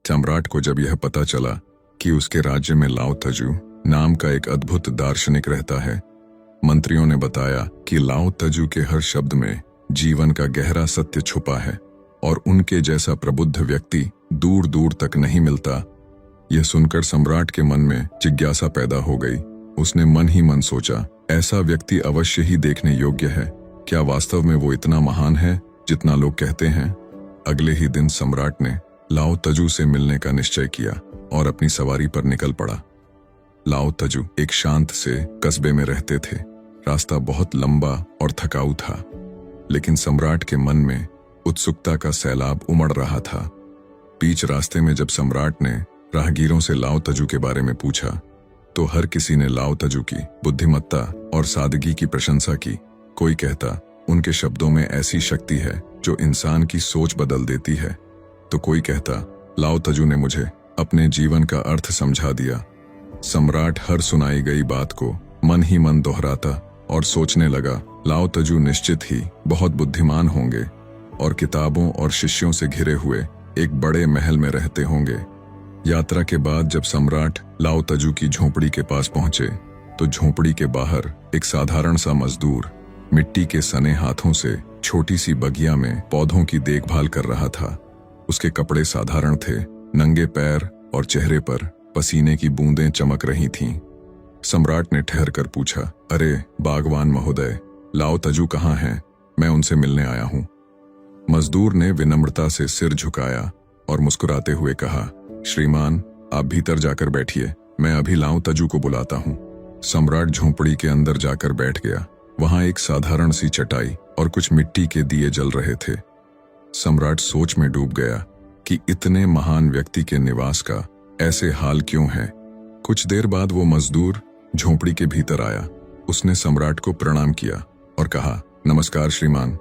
सम्राट को जब यह पता चला कि उसके राज्य में लाओ तजू नाम का एक अद्भुत दार्शनिक रहता है, मंत्रियों ने बताया कि लाओ तजू के हर शब्द में जीवन का गहरा सत्य छुपा है और उनके जैसा प्रबुद्ध व्यक्ति दूर दूर तक नहीं मिलता। यह सुनकर सम्राट के मन में जिज्ञासा पैदा हो गई। उसने मन ही मन सोचा, ऐसा व्यक्ति अवश्य ही देखने योग्य है। क्या वास्तव में वो इतना महान है जितना लोग कहते हैं? अगले ही दिन सम्राट ने लाओ तजू से मिलने का निश्चय किया और अपनी सवारी पर निकल पड़ा। लाओ तजू एक शांत से कस्बे में रहते थे। रास्ता बहुत लंबा और थकाऊ था, लेकिन सम्राट के मन में उत्सुकता का सैलाब उमड़ रहा था। बीच रास्ते में जब सम्राट ने राहगीरों से लाओ तजू के बारे में पूछा, तो हर किसी ने लाओ तजू की बुद्धिमत्ता और सादगी की प्रशंसा की। कोई कहता, उनके शब्दों में ऐसी शक्ति है जो इंसान की सोच बदल देती है, तो कोई कहता, लाओ तजू ने मुझे अपने जीवन का अर्थ समझा दिया। सम्राट हर सुनाई गई बात को मन ही मन दोहराता और सोचने लगा, लाओ तजू निश्चित ही बहुत बुद्धिमान होंगे और किताबों और शिष्यों से घिरे हुए एक बड़े महल में रहते होंगे। यात्रा के बाद जब सम्राट लाओ तजू की झोपड़ी के पास पहुंचे, तो झोपड़ी के बाहर एक साधारण सा मजदूर मिट्टी के सने हाथों से छोटी सी बगिया में पौधों की देखभाल कर रहा था। उसके कपड़े साधारण थे, नंगे पैर और चेहरे पर पसीने की बूंदें चमक रही थीं। सम्राट ने ठहर कर पूछा, अरे बागवान महोदय, लाओ तजू कहाँ हैं? मैं उनसे मिलने आया हूँ। मजदूर ने विनम्रता से सिर झुकाया और मुस्कुराते हुए कहा, श्रीमान, आप भीतर जाकर बैठिए, मैं अभी लाओ तजू को बुलाता हूँ। सम्राट झोंपड़ी के अंदर जाकर बैठ गया। वहां एक साधारण सी चटाई और कुछ मिट्टी के दिए जल रहे थे। सम्राट सोच में डूब गया कि इतने महान व्यक्ति के निवास का ऐसे हाल क्यों है। कुछ देर बाद वो मजदूर झोंपड़ी के भीतर आया। उसने सम्राट को प्रणाम किया और कहा, नमस्कार श्रीमान।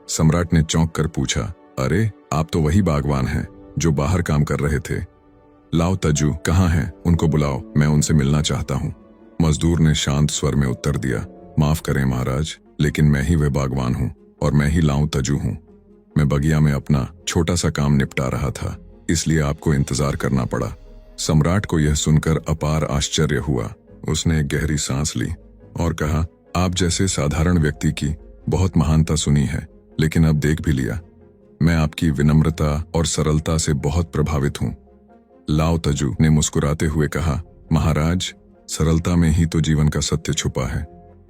सम्राट ने चौंक कर पूछा, अरे आप तो वही बागवान हैं जो बाहर काम कर रहे थे। लाओ तजू कहाँ हैं? उनको बुलाओ, मैं उनसे मिलना चाहता हूँ। मजदूर ने शांत स्वर में उत्तर दिया, माफ करें महाराज, लेकिन मैं ही वह बागवान हूँ और मैं ही लाओ तजू हूँ। मैं बगिया में अपना छोटा सा काम निपटा रहा था, इसलिए आपको इंतजार करना पड़ा। सम्राट को यह सुनकर अपार आश्चर्य हुआ। उसने एक गहरी सांस ली और कहा, आप जैसे साधारण व्यक्ति की बहुत महानता सुनी है, लेकिन अब देख भी लिया। मैं आपकी विनम्रता और सरलता से बहुत प्रभावित हूँ। लाओ तजू ने मुस्कुराते हुए कहा, महाराज, सरलता में ही तो जीवन का सत्य छुपा है।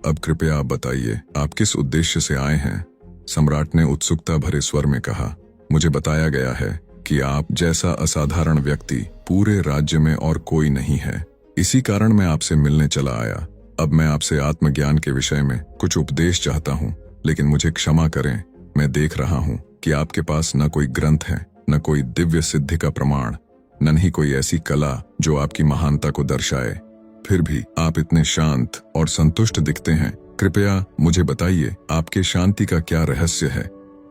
अब कृपया आप बताइए, आप किस उद्देश्य से आए हैं? सम्राट ने उत्सुकता भरे स्वर में कहा, मुझे बताया गया है कि आप जैसा असाधारण व्यक्ति पूरे राज्य में और कोई नहीं है। इसी कारण मैं आपसे मिलने चला आया। अब मैं आपसे आत्मज्ञान के विषय में कुछ उपदेश चाहता हूँ, लेकिन मुझे क्षमा करें, मैं देख रहा हूँ कि आपके पास न कोई ग्रंथ है, न कोई दिव्य सिद्धि का प्रमाण, न ही कोई ऐसी कला जो आपकी महानता को दर्शाए। फिर भी आप इतने शांत और संतुष्ट दिखते हैं। कृपया मुझे बताइए, आपके शांति का क्या रहस्य है?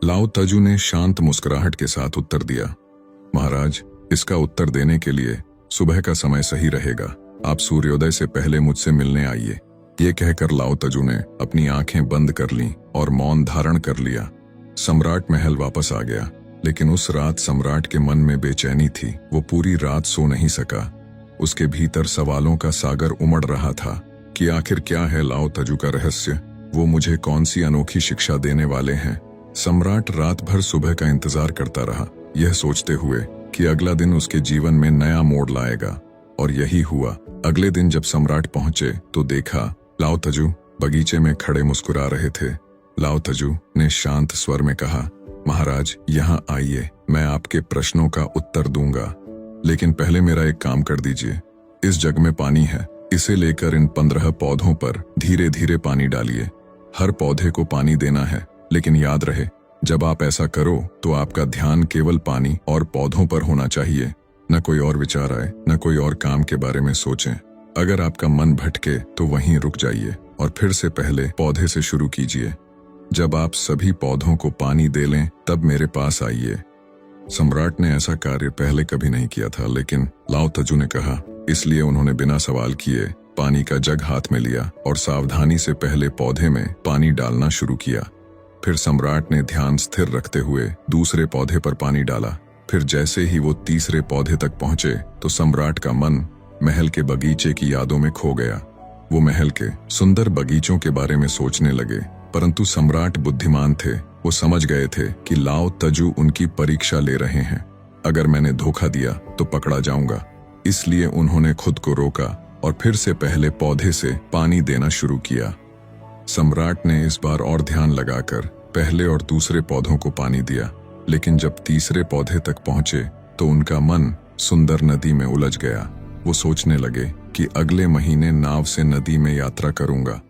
लाओ तजू ने शांत मुस्कुराहट के साथ उत्तर दिया, महाराज, इसका उत्तर देने के लिए सुबह का समय सही रहेगा। आप सूर्योदय से पहले मुझसे मिलने आइए। ये कहकर लाओ तजू ने अपनी आंखें बंद कर लीं और मौन धारण कर लिया। सम्राट महल वापस आ गया, लेकिन उस रात सम्राट के मन में बेचैनी थी। वो पूरी रात सो नहीं सका। उसके भीतर सवालों का सागर उमड़ रहा था कि आखिर क्या है लाओ तजू का रहस्य? वो मुझे कौन सी अनोखी शिक्षा देने वाले हैं? सम्राट रात भर सुबह का इंतजार करता रहा, यह सोचते हुए कि अगला दिन उसके जीवन में नया मोड़ लाएगा। और यही हुआ। अगले दिन जब सम्राट पहुंचे तो देखा, लाओ तजू बगीचे में खड़े मुस्कुरा रहे थे। लाओ तजू ने शांत स्वर में कहा, महाराज, यहाँ आइए, मैं आपके प्रश्नों का उत्तर दूंगा, लेकिन पहले मेरा एक काम कर दीजिए। इस जग में पानी है, इसे लेकर इन 15 पौधों पर धीरे धीरे पानी डालिए। हर पौधे को पानी देना है, लेकिन याद रहे, जब आप ऐसा करो तो आपका ध्यान केवल पानी और पौधों पर होना चाहिए। न कोई और विचार आए, न कोई और काम के बारे में सोचें। अगर आपका मन भटके तो वहीं रुक जाइए और फिर से पहले पौधे से शुरू कीजिए। जब आप सभी पौधों को पानी दे लें, तब मेरे पास आइए। सम्राट ने ऐसा कार्य पहले कभी नहीं किया था, लेकिन लाओ तजू ने कहा, इसलिए उन्होंने बिना सवाल किए पानी का जग हाथ में लिया और सावधानी से पहले पौधे में पानी डालना शुरू किया। फिर सम्राट ने ध्यान स्थिर रखते हुए दूसरे पौधे पर पानी डाला फिर जैसे ही वो तीसरे पौधे तक पहुंचे तो सम्राट का मन महल के बगीचे की यादों में खो गया। वो महल के सुंदर बगीचों के बारे में सोचने लगे, परंतु सम्राट बुद्धिमान थे। वो समझ गए थे कि लाओ तजू उनकी परीक्षा ले रहे हैं। अगर मैंने धोखा दिया तो पकड़ा जाऊंगा। इसलिए उन्होंने खुद को रोका और फिर से पहले पौधे से पानी देना शुरू किया। सम्राट ने इस बार और ध्यान लगाकर पहले और दूसरे पौधों को पानी दिया, लेकिन जब तीसरे पौधे तक पहुंचे तो उनका मन सुंदर नदी में उलझ गया। वो सोचने लगे कि अगले महीने नाव से नदी में यात्रा करूंगा।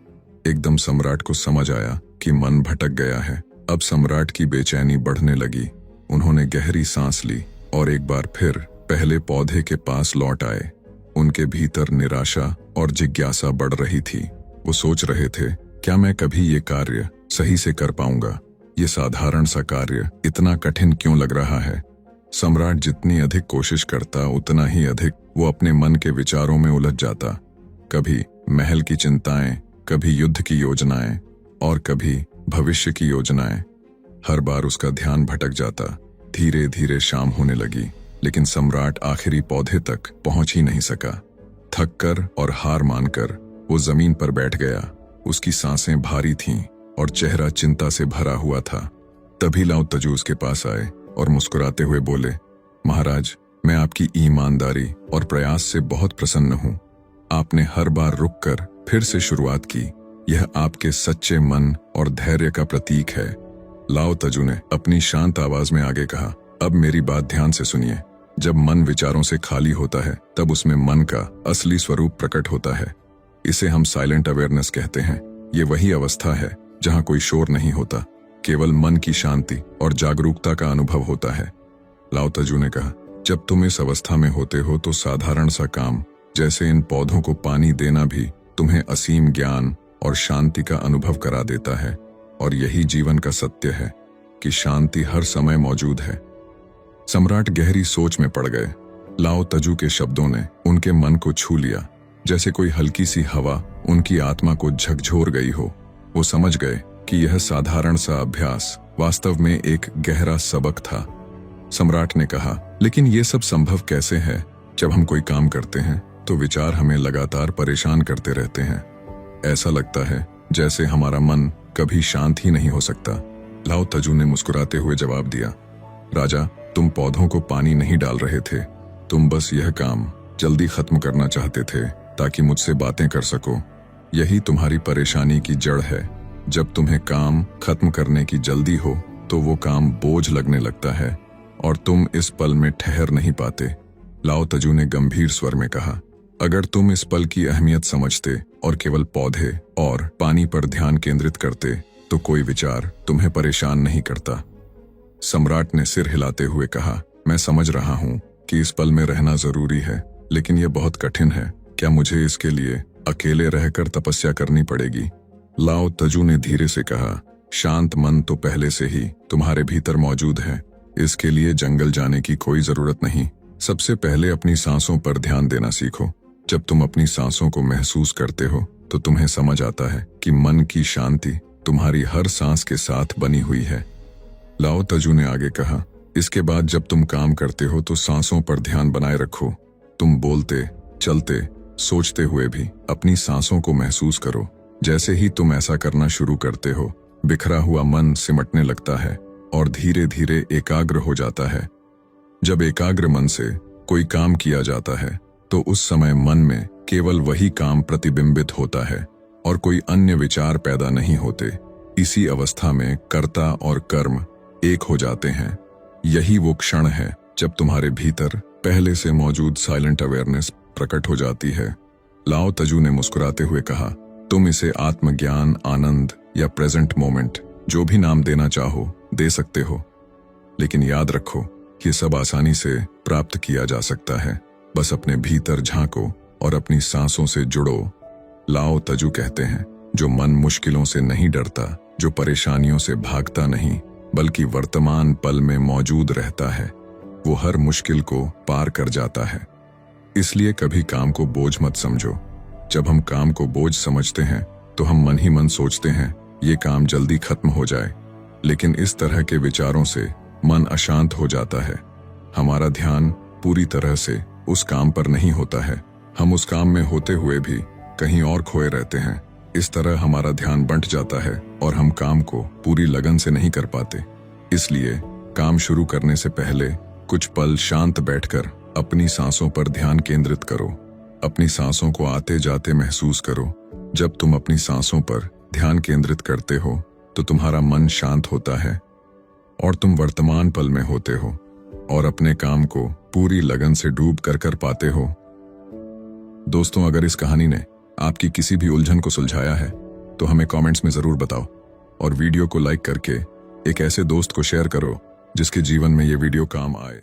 एकदम सम्राट को समझ आया कि मन भटक गया है। अब सम्राट की बेचैनी बढ़ने लगी। उन्होंने गहरी सांस ली और एक बार फिर पहले पौधे के पास लौट आए। उनके भीतर निराशा और जिज्ञासा बढ़ रही थी। वो सोच रहे थे, क्या मैं कभी ये कार्य सही से कर पाऊंगा? ये साधारण सा कार्य इतना कठिन क्यों लग रहा है? सम्राट जितनी अधिक कोशिश करता उतना ही अधिक वो अपने मन के विचारों में उलझ जाता। कभी महल की चिंताएं, कभी युद्ध की योजनाएं और कभी भविष्य की योजनाएं। हर बार उसका ध्यान भटक जाता। धीरे धीरे शाम होने लगी, लेकिन सम्राट आखिरी पौधे तक पहुंच ही नहीं सका। थककर और हार मानकर वो जमीन पर बैठ गया। उसकी सांसें भारी थीं और चेहरा चिंता से भरा हुआ था। तभी लाओ तजू उसके पास आए और मुस्कुराते हुए बोले, महाराज, मैं आपकी ईमानदारी और प्रयास से बहुत प्रसन्न हूं। आपने हर बार रुककर फिर से शुरुआत की। यह आपके सच्चे मन और धैर्य का प्रतीक है। लाओ तजू ने अपनी शांत आवाज में आगे कहा, अब मेरी बात ध्यान से सुनिए। जब मन विचारों से खाली होता है तब उसमें मन का असली स्वरूप प्रकट होता है। इसे हम साइलेंट अवेयरनेस कहते हैं। ये वही अवस्था है जहां कोई शोर नहीं होता, केवल मन की शांति और जागरूकता का अनुभव होता है। लाओ तजू ने कहा, जब तुम इस अवस्था में होते हो तो साधारण सा काम जैसे इन पौधों को पानी देना भी तुम्हें असीम ज्ञान और शांति का अनुभव करा देता है। और यही जीवन का सत्य है कि शांति हर समय मौजूद है। सम्राट गहरी सोच में पड़ गए। लाओ तजू के शब्दों ने उनके मन को छू लिया, जैसे कोई हल्की सी हवा उनकी आत्मा को झकझोर गई हो। वो समझ गए कि यह साधारण सा अभ्यास वास्तव में एक गहरा सबक था। सम्राट ने कहा, लेकिन ये सब संभव कैसे है? जब हम कोई काम करते हैं तो विचार हमें लगातार परेशान करते रहते हैं। ऐसा लगता है जैसे हमारा मन कभी शांत ही नहीं हो सकता। लाओ तजू ने मुस्कुराते हुए जवाब दिया, राजा, तुम पौधों को पानी नहीं डाल रहे थे। तुम बस यह काम जल्दी खत्म करना चाहते थे ताकि मुझसे बातें कर सको। यही तुम्हारी परेशानी की जड़ है। जब तुम्हें काम खत्म करने की जल्दी हो तो वो काम बोझ लगने लगता है और तुम इस पल में ठहर नहीं पाते। लाओ तजू ने गंभीर स्वर में कहा, अगर तुम इस पल की अहमियत समझते और केवल पौधे और पानी पर ध्यान केंद्रित करते तो कोई विचार तुम्हें परेशान नहीं करता। सम्राट ने सिर हिलाते हुए कहा, मैं समझ रहा हूं कि इस पल में रहना जरूरी है, लेकिन यह बहुत कठिन है। क्या मुझे इसके लिए अकेले रहकर तपस्या करनी पड़ेगी? लाओ तजू ने धीरे से कहा, शांत मन तो पहले से ही तुम्हारे भीतर मौजूद है। इसके लिए जंगल जाने की कोई जरूरत नहीं। सबसे पहले अपनी सांसों पर ध्यान देना सीखो। जब तुम अपनी सांसों को महसूस करते हो तो तुम्हें समझ आता है कि मन की शांति तुम्हारी हर सांस के साथ बनी हुई है। लाओ तजू ने आगे कहा, इसके बाद जब तुम काम करते हो तो सांसों पर ध्यान बनाए रखो। तुम बोलते, चलते, सोचते हुए भी अपनी सांसों को महसूस करो। जैसे ही तुम ऐसा करना शुरू करते हो, बिखरा हुआ मन सिमटने लगता है और धीरे धीरे एकाग्र हो जाता है। जब एकाग्र मन से कोई काम किया जाता है तो उस समय मन में केवल वही काम प्रतिबिंबित होता है और कोई अन्य विचार पैदा नहीं होते। इसी अवस्था में कर्ता और कर्म एक हो जाते हैं। यही वो क्षण है जब तुम्हारे भीतर पहले से मौजूद साइलेंट अवेयरनेस प्रकट हो जाती है। लाओ तजू ने मुस्कुराते हुए कहा, तुम इसे आत्मज्ञान, आनंद या प्रेजेंट मोमेंट जो भी नाम देना चाहो दे सकते हो, लेकिन याद रखो ये सब आसानी से प्राप्त किया जा सकता है। बस अपने भीतर झांको और अपनी सांसों से जुड़ो। लाओ तजू कहते हैं, जो मन मुश्किलों से नहीं डरता, जो परेशानियों से भागता नहीं बल्कि वर्तमान पल में मौजूद रहता है, वो हर मुश्किल को पार कर जाता है। इसलिए कभी काम को बोझ मत समझो। जब हम काम को बोझ समझते हैं तो हम मन ही मन सोचते हैं ये काम जल्दी खत्म हो जाए, लेकिन इस तरह के विचारों से मन अशांत हो जाता है। हमारा ध्यान पूरी तरह से उस काम पर नहीं होता है। हम उस काम में होते हुए भी कहीं और खोए रहते हैं। इस तरह हमारा ध्यान बंट जाता है और हम काम को पूरी लगन से नहीं कर पाते। इसलिए काम शुरू करने से पहले कुछ पल शांत बैठकर अपनी सांसों पर ध्यान केंद्रित करो। अपनी सांसों को आते जाते महसूस करो। जब तुम अपनी सांसों पर ध्यान केंद्रित करते हो तो तुम्हारा मन शांत होता है और तुम वर्तमान पल में होते हो और अपने काम को पूरी लगन से डूब कर पाते हो। दोस्तों, अगर इस कहानी ने आपकी किसी भी उलझन को सुलझाया है तो हमें कमेंट्स में जरूर बताओ और वीडियो को लाइक करके एक ऐसे दोस्त को शेयर करो जिसके जीवन में ये वीडियो काम आए।